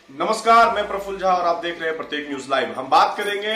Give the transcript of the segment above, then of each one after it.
नमस्कार, मैं प्रफुल्ल झा और आप देख रहे हैं प्रत्येक न्यूज लाइव। हम बात करेंगे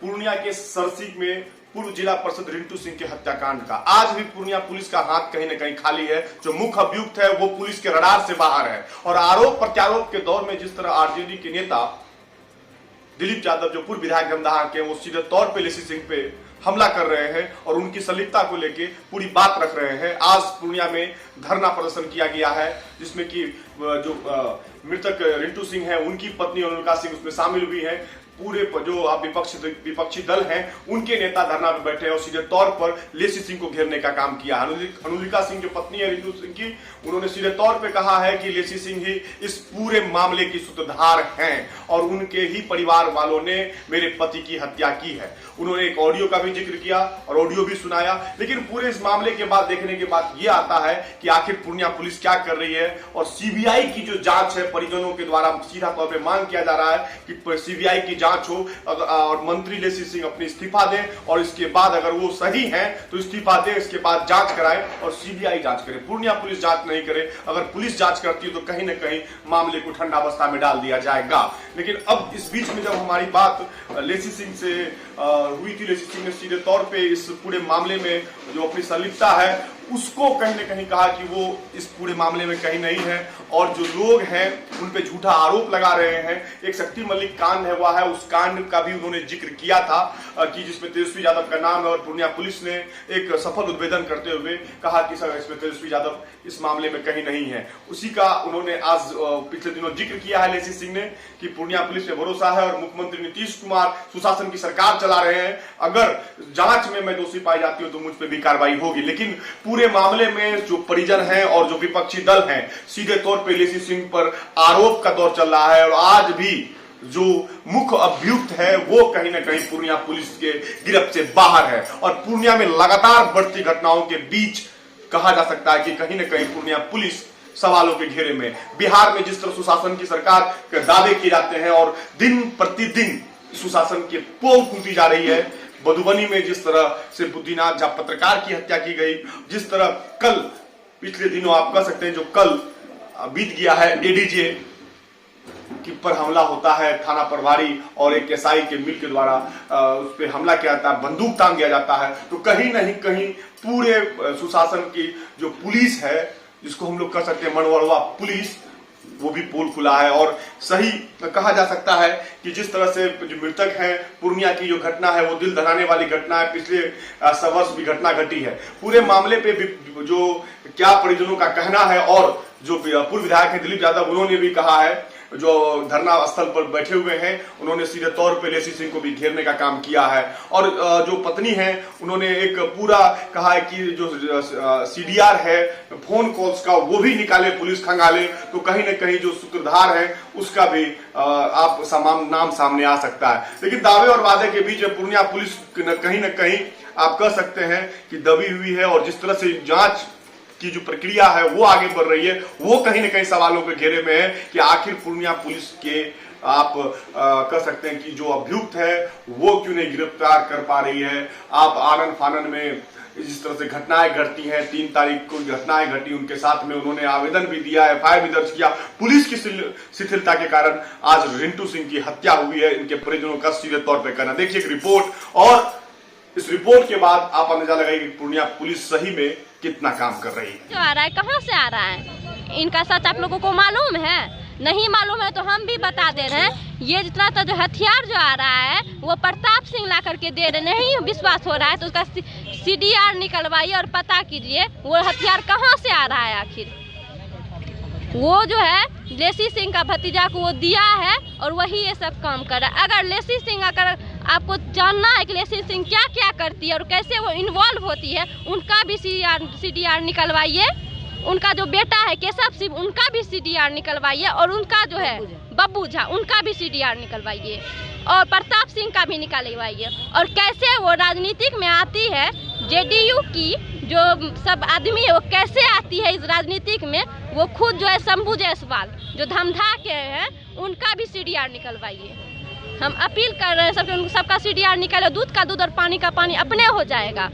पूर्णिया के सरसी में पूर्व जिला पार्षद रिंटू सिंह के हत्याकांड का। आज भी पूर्णिया पुलिस का हाथ कहीं न कहीं खाली है। जो मुख्य अभियुक्त है वो पुलिस के रडार से बाहर है और आरोप प्रत्यारोप के दौर में जिस तरह आरजेडी के नेता दिलीप यादव, जो पूर्व विधायक जमदाहा के, वो सीधे तौर पे लेसी सिंह पे हमला कर रहे हैं और उनकी संलिप्तता को लेके पूरी बात रख रहे हैं। आज पूर्णिया में धरना प्रदर्शन किया गया है जिसमें कि जो मृतक रिंटू सिंह है उनकी पत्नी अनुलिका सिंह उसमें शामिल हुई है। पूरे जो विपक्षी दल हैं उनके नेता धरना में बैठे और सीधे तौर पर लेसी सिंह को घेरने का काम किया। अनुलिका सिंह जो पत्नी है रिंटू सिंह की, उन्होंने सीधे तौर पे कहा है कि लेसी सिंह ही इस पूरे मामले की सूत्रधार हैं और उनके ही परिवार वालों ने मेरे पति की हत्या की है। उन्होंने एक ऑडियो का भी जिक्र किया और ऑडियो भी सुनाया। लेकिन पूरे इस मामले के बाद देखने के बाद ये आता है कि आखिर पूर्णिया पुलिस क्या कर रही है और सीबीआई की जो जांच है, परिजनों के द्वारा सीधा तौर पे मांग किया जा रहा है कि सीबीआई की जांच हो और मंत्री लेसी सिंह अपनी इस्तीफा दें और इसके बाद अगर वो सही हैं तो इस्तीफा दें, इसके बाद जांच कराए और सीबीआई जांच करे। पूर्णिया पुलिस जांच नहीं करे। अगर पुलिस जांच करती है तो कहीं ना कहीं मामले को ठंडा अवस्था में डाल दिया जाएगा। लेकिन अब इस बीच में जब हमारी बात लेसी सिंह से हुई थी, लेसी सिंह ने सीधे तौर पे इस पूरे मामले में जो अपनी संलिप्तता है उसको कहीं न कहीं कहा कि वो इस पूरे मामले में कहीं नहीं है और जो लोग हैं उन पे झूठा आरोप लगा रहे हैं। एक शक्ति मलिक कांड है हुआ है, उस कांड का भी उन्होंने जिक्र किया था कि जिसमें तेजस्वी यादव का नाम है और पूर्णिया पुलिस ने एक सफल उद्भेदन करते हुए कहा कि सर इसमें तेजस्वी यादव इस मामले में कहीं नहीं है। उसी का उन्होंने आज पिछले दिनों जिक्र किया है लेसी सिंह ने कि पूर्णिया पुलिस पे भरोसा है और मुख्यमंत्री नीतीश कुमार सुशासन की सरकार चला रहे हैं। अगर जांच में मैं दोषी पाई जाती हूं तो मुझ पर भी कार्रवाई होगी। लेकिन पूरे मामले में जो परिजन हैं और जो विपक्षी दल हैं सीधे तौर पे लेसी सिंह पर आरोप का दौर चल रहा है और आज भी जो मुख्य अभियुक्त है वो कहीं ना कहीं पूर्णिया पुलिस के गिरफ्त से बाहर है और पूर्णिया में लगातार बढ़ती घटनाओं के बीच कहा जा सकता है कि कहीं ना कहीं पूर्णिया पुलिस सवालों के घेरे में। बिहार में जिस तरह सुशासन की सरकार के दावे किए जाते हैं और दिन प्रतिदिन सुशासन की पोल खुलती जा रही है। मधुबनी में जिस तरह से बुद्धिनाथ झा पत्रकार की हत्या की गई, जिस तरह कल पिछले दिनों आप कह सकते हैं जो कल बीत गया है एडीजे की पर हमला होता है, थाना प्रभारी और एक एसआई के मिल के द्वारा उस पर हमला किया जाता है, बंदूक तान दिया जाता है। तो कहीं नहीं कहीं पूरे सुशासन की जो पुलिस है, जिसको हम लोग कह सकते हैं मनवड़वा पुलिस, वो भी पोल खुला है। और सही कहा जा सकता है कि जिस तरह से जो मृतक है, पूर्णिया की जो घटना है वो दिल दहलाने वाली घटना है। पिछले वर्ष भी घटना घटी है। पूरे मामले पे भी जो क्या परिजनों का कहना है और जो पूर्व विधायक है दिलीप यादव, उन्होंने भी कहा है, जो धरना स्थल पर बैठे हुए हैं, उन्होंने सीधे तौर पे लेसी सिंह को भी घेरने का काम किया है। और जो पत्नी है उन्होंने एक पूरा कहा है कि जो सीडीआर है फोन कॉल्स का वो भी निकाले, पुलिस खंगाले, तो कहीं ना कहीं जो सूत्रधार है उसका भी आप नाम सामने आ सकता है। लेकिन दावे और वादे के बीच पूर्णिया पुलिस कहीं ना कहीं आप कह सकते हैं कि दबी हुई है और जिस तरह से जांच की जो प्रक्रिया है वो आगे बढ़ रही है, वो कहीं ना कहीं सवालों के घेरे में है कि आखिर पूर्णिया पुलिस के आप कह सकते हैं कि जो अभियुक्त है वो क्यों नहीं गिरफ्तार कर पा रही है। आप आनन फानन में जिस तरह से घटनाएं घटती हैं, 3 तारीख को घटनाएं घटी, उनके साथ में उन्होंने आवेदन भी दिया, एफआईआर भी दर्ज किया। पुलिस की शिथिलता के कारण आज रिंटू सिंह की हत्या हुई है। इनके परिजनों का सीधे तौर पर कहना। देखिए एक रिपोर्ट और इस रिपोर्ट के बाद आप अंदाजा लगाइए कि पूर्णिया पुलिस सही में कितना काम कर रही है। जो आ रहा है, कहाँ से आ रहा है, इनका सच आप लोगों को मालूम है? नहीं मालूम है तो हम भी बता दे रहे हैं। ये जितना तो जो हथियार जो आ रहा है वो प्रताप सिंह ला करके दे रहे। नहीं विश्वास हो रहा है तो उसका सीडीआर निकलवाइए और पता कीजिए वो हथियार कहाँ से आ रहा है। आखिर वो जो है लेसी सिंह का भतीजा को वो दिया है और वही ये सब काम कर रहा है। अगर लेसी सिंह, अगर आपको जानना है कि लेसी सिंह क्या क्या करती है और कैसे वो इन्वॉल्व होती है, उनका भी सीडीआर निकलवाइए। उनका जो बेटा है केशव सिंह, उनका भी सीडीआर निकलवाइए और उनका जो है बब्बू झा, उनका भी सीडीआर निकलवाइए और प्रताप सिंह का भी निकलवाइए। और कैसे वो राजनीतिक में आती है, जेडीयू की जो सब आदमी है वो कैसे आती है इस राजनीतिक में। वो खुद जो है शंभू जायसवाल जो धमधा के हैं, उनका भी सीडीआर निकलवाइए। हम अपील कर रहे हैं सबके, सबका सीडीआर निकाले। दूध का दूध और पानी का पानी अपने हो जाएगा।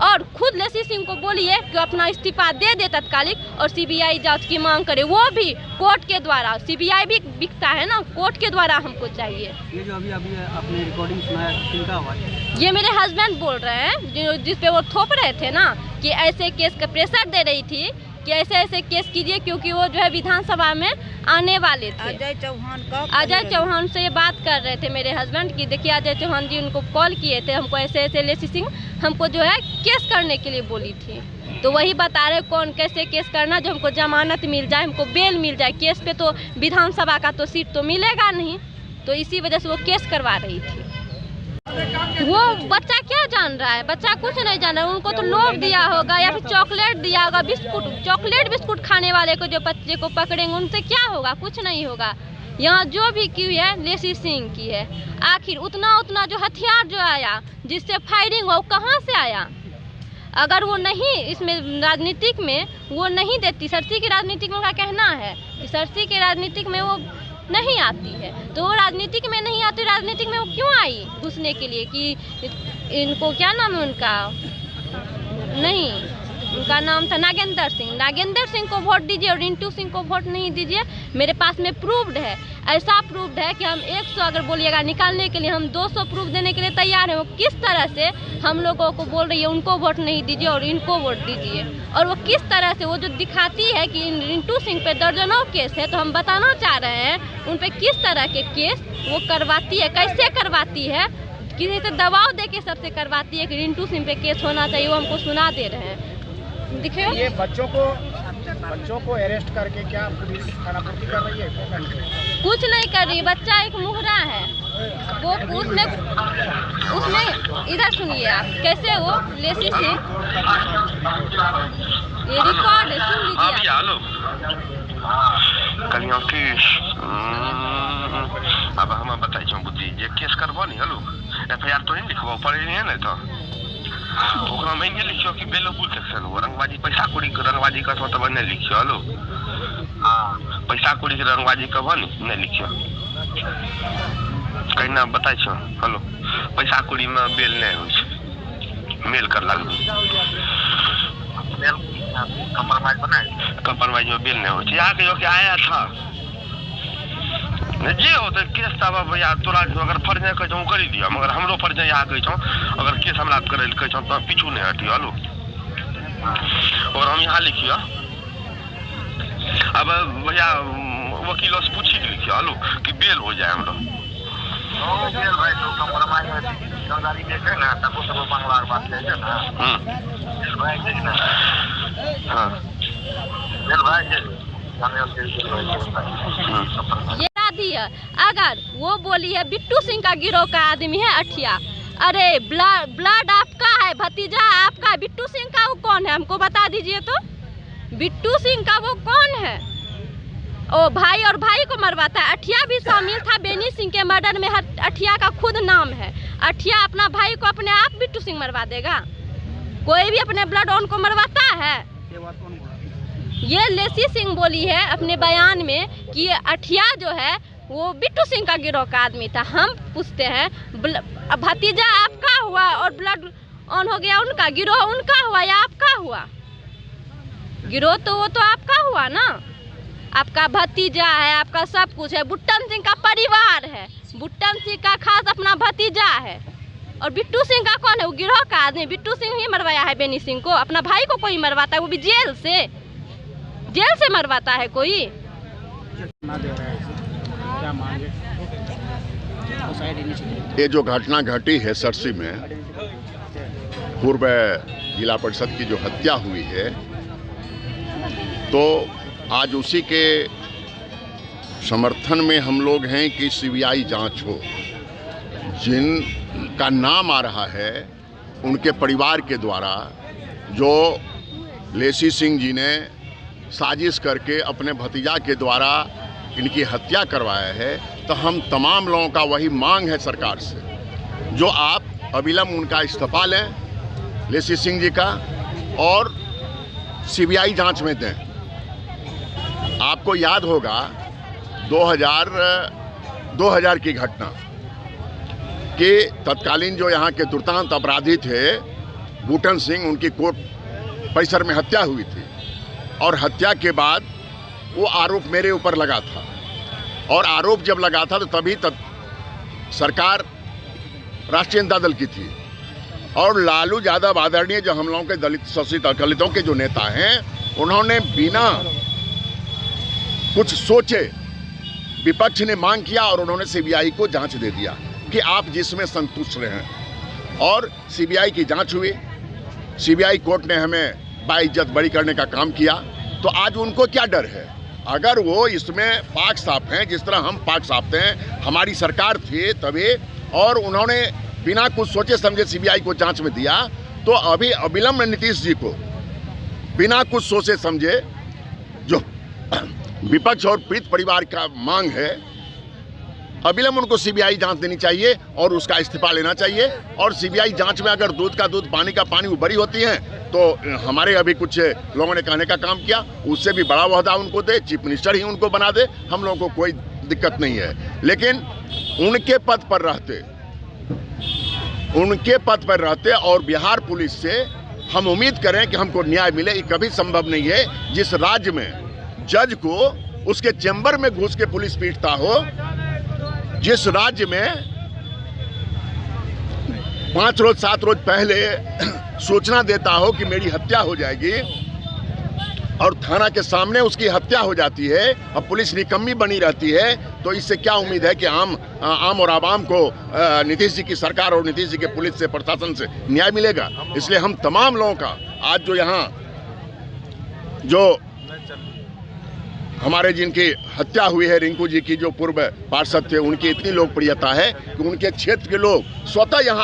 और खुद लेसी सिंह को बोलिए कि अपना इस्तीफा दे दे तत्कालिक और सीबीआई जांच की मांग करे, वो भी कोर्ट के द्वारा। सीबीआई भी बिकता है ना, कोर्ट के द्वारा हमको चाहिए। ये जो अभी आपने रिकॉर्डिंग सुनाया किनका आवाज है? ये मेरे हस्बैंड बोल रहे हैं, जिस पे वो थोप रहे थे ना कि ऐसे केस का प्रेशर दे रही थी कि ऐसे ऐसे केस कीजिए, क्योंकि वो जो है विधानसभा में आने वाले थे। अजय चौहान से ये बात कर रहे थे मेरे हस्बैंड की, देखिए अजय चौहान जी उनको कॉल किए थे, हमको ऐसे ऐसे लेसी सिंह हमको जो है केस करने के लिए बोली थी। तो वही बता रहे कौन कैसे केस करना, जो हमको जमानत मिल जाए, हमको बेल मिल जाए। केस पे तो विधानसभा का तो सीट तो मिलेगा नहीं, तो इसी वजह से वो केस करवा रही थी। वो बच्चा क्या जान रहा है? बच्चा कुछ नहीं जान रहा है। उनको तो लोभ दिया होगा या फिर चॉकलेट दिया होगा, बिस्कुट, चॉकलेट बिस्कुट खाने वाले को जो बच्चे को पकड़ेंगे उनसे क्या होगा? कुछ नहीं होगा। यहाँ जो भी की है लेसी सिंह की है। आखिर उतना जो हथियार जो आया जिससे फायरिंग हो, कहाँ से आया? अगर वो नहीं इसमें राजनीतिक में वो नहीं देती, सरसी की राजनीतिक में उनका कहना है कि सरसी के राजनीतिक में वो नहीं आती है, तो वो राजनीतिक में नहीं आती, राजनीतिक में वो क्यों आई घुसने के लिए? कि इनको क्या नाम है उनका, नहीं उनका नाम था नागेंद्र सिंह। नागेंद्र सिंह को वोट दीजिए और रिंटू सिंह को वोट नहीं दीजिए। मेरे पास में प्रूव्ड है, ऐसा प्रूव्ड है कि हम 100 अगर बोलिएगा निकालने के लिए हम 200 प्रूफ देने के लिए तैयार हैं। वो किस तरह से हम लोगों को बोल रही है उनको वोट नहीं दीजिए और इनको वोट दीजिए, और वो किस तरह से वो जो दिखाती है कि रिंटू सिंह पे दर्जनों केस है, तो हम बताना चाह रहे हैं उन पे किस तरह के केस वो करवाती है, कैसे करवाती है, किसी से दबाव दे के सबसे करवाती है कि रिंटू सिंह पे केस होना चाहिए, वो हमको सुना दे रहे हैं। दिखे ये बच्चों को अरेस्ट करके क्या पुलिस खानापूर्ति कर रही है? कुछ नहीं कर रही, बच्चा एक मुहरा है वो, उसमें इधर सुनिए आप कैसे वो लेसी सिंह, ये रिकॉर्ड है, सुन लीजिए अब हम बताई छौ बुद्धि जे केस करबो नहीं हलो एफआईआर तो नहीं लिखबो पड़े नहीं है तो ओकरा में ये लिखियो कि बेलोबुल सेक्शन हो रंगबाजी पैसा कौड़ी के रंगबाजी का तो बने लिखियो हलो। हां पैसा कौड़ी के रंगबाजी का बनी नहीं लिखियो कहना बताई छौ हलो पैसा कौड़ी में बेल नहीं हो छै, मेल कर लागू मेल कंप्रोमाइज बनाए, कंप्रोमाइज में बेल नहीं हो छै। यहाँ के आया था जे हो तो केस तब भैया तोरा अगर फर्ज नहीं कह करी दियो, मगर हमरो फर्ज यहाँ कह अगर केस हमरा करे कह तो पीछू नहीं हटियो हलो। और हम यहाँ लिखियो अब भैया वकीलों से पूछी के लिखियो हलो कि बेल हो जाए हमरो। बेल भाई तो कंप्रोमाइज में जिम्मेदारी देखे ना तब सब बांग्ला बात है ना। भाई देखना हां बेल भाई ये दी है। अगर वो बोली है बिट्टू सिंह का गिरोह का आदमी है अठिया, अरे ब्लड आपका है, भतीजा आपका, बिट्टू सिंह का वो कौन है हमको बता दीजिए तो। बिट्टू सिंह का वो कौन है? ओ भाई और भाई को मरवाता है। अठिया भी शामिल था बेनी सिंह के मर्डर में, अठिया का खुद नाम है। अठिया अपना भाई को अपने आप बिट्टू सिंह मरवा देगा? कोई भी अपने ब्लड ऑन को मरवाता है? ये लेसी सिंह बोली है अपने बयान में कि अठिया जो है वो बिट्टू सिंह का गिरोह का आदमी था। हम पूछते हैं भतीजा आपका हुआ और ब्लड ऑन हो गया उनका, गिरोह उनका हुआ या आपका हुआ? गिरोह तो वो तो आपका हुआ ना, आपका भतीजा है, आपका सब कुछ है। बुट्टन सिंह का परिवार है, बुट्टन सिंह का खास अपना भतीजा है। और बिट्टू सिंह का कौन है? वो गिरोह का आदमी। बिट्टू सिंह ही मरवाया है बेनी सिंह को, अपना भाई को कोई मरवाता है वो भी जेल से मरवाता है कोई? ये जो घटना घटी है सरसी में, पूर्व जिला परिषद की जो हत्या हुई है, तो आज उसी के समर्थन में हम लोग हैं कि सीबीआई जांच हो। जिनका नाम आ रहा है उनके परिवार के द्वारा जो लेसी सिंह जी ने साजिश करके अपने भतीजा के द्वारा इनकी हत्या करवाया है, तो हम तमाम लोगों का वही मांग है सरकार से, जो आप अविलंब उनका इस्तीफा लें लेसी सिंह जी का और सीबीआई जांच में दें। आपको याद होगा 2000 की घटना कि तत्कालीन जो यहाँ के दुर्दांत अपराधी थे बूटन सिंह, उनकी कोर्ट परिसर में हत्या हुई थी और हत्या के बाद वो आरोप मेरे ऊपर लगा था और आरोप जब लगा था तो तभी सरकार राष्ट्रीय जनता दल की थी और लालू यादव आदरणीय जो हम लोगों के दलित शोषित दलितों के जो नेता हैं, उन्होंने बिना कुछ सोचे विपक्ष ने मांग किया और उन्होंने सीबीआई को जांच दे दिया कि आप जिसमें संतुष्ट रहें और सीबीआई की जांच हुई। सीबीआई कोर्ट ने हमें बाइज्जत बरी करने का काम किया। तो आज उनको क्या डर है? अगर वो इसमें पाक साफ हैं, जिस तरह हम पाक साफ हैं, हमारी सरकार थी तभी, और उन्होंने बिना कुछ सोचे समझे सीबीआई को जांच में दिया, तो अभी अविलंब नीतीश जी को बिना कुछ सोचे समझे जो विपक्ष और पीड़ित परिवार का मांग है, अविलंब उनको सीबीआई जांच देनी चाहिए और उसका इस्तीफा लेना चाहिए। और सीबीआई जांच में अगर दूध का दूध पानी का पानी उबरी होती है तो हमारे अभी कुछ लोगों ने कहने का काम किया, उससे भी बड़ा ओहदा उनको दे, चीफ मिनिस्टर ही उनको बना दे, हम लोगों को कोई दिक्कत नहीं है। लेकिन उनके पद पर रहते और बिहार पुलिस से हम उम्मीद करें कि हमको न्याय मिले, ये कभी संभव नहीं है। जिस राज्य में जज को उसके चैम्बर में घुस के पुलिस पीटता हो, जिस राज्य में 5 रोज 7 रोज पहले सूचना देता हो कि मेरी हत्या हो जाएगी और थाना के सामने उसकी हत्या हो जाती है और पुलिस निकम्मी बनी रहती है, तो इससे क्या उम्मीद है कि आम और आवाम को नीतीश जी की सरकार और नीतीश जी के पुलिस से, प्रशासन से न्याय मिलेगा? इसलिए हम तमाम लोगों का आज जो यहाँ जो हमारे जिनकी हत्या हुई है, रिंकू जी की जो पूर्व पार्षद थे, उनकी इतनी लोकप्रियता है कि उनके क्षेत्र के लोग स्वतः यहाँ